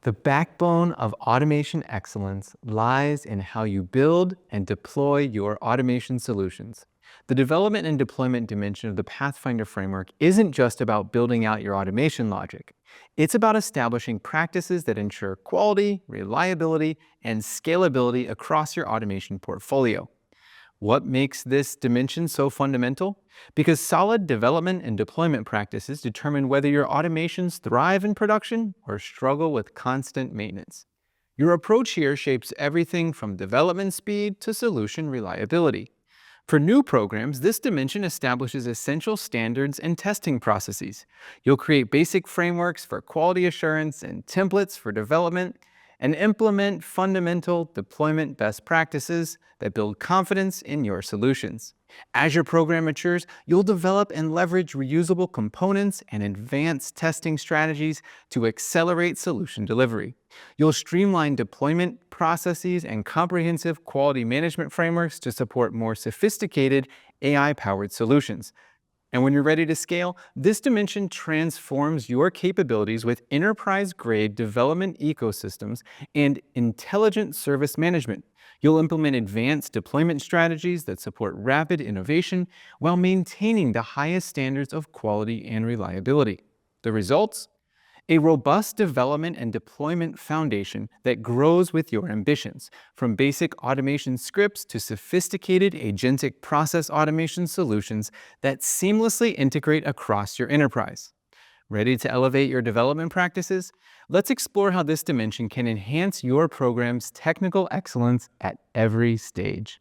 The backbone of automation excellence lies in how you build and deploy your automation solutions. The development and deployment dimension of the Pathfinder framework isn't just about building out your automation logic. It's about establishing practices that ensure quality, reliability, and scalability across your automation portfolio. What makes this dimension so fundamental? Because solid development and deployment practices determine whether your automations thrive in production or struggle with constant maintenance. Your approach here shapes everything from development speed to solution reliability. For new programs, this dimension establishes essential standards and testing processes. You'll create basic frameworks for quality assurance and templates for development, and implement fundamental deployment best practices that build confidence in your solutions. As your program matures, you'll develop and leverage reusable components and advanced testing strategies to accelerate solution delivery. You'll streamline deployment processes and comprehensive quality management frameworks to support more sophisticated AI-powered solutions. And when you're ready to scale, this dimension transforms your capabilities with enterprise-grade development ecosystems and intelligent service management. You'll implement advanced deployment strategies that support rapid innovation while maintaining the highest standards of quality and reliability. The results? A robust development and deployment foundation that grows with your ambitions, from basic automation scripts to sophisticated agentic process automation solutions that seamlessly integrate across your enterprise. Ready to elevate your development practices? Let's explore how this dimension can enhance your program's technical excellence at every stage.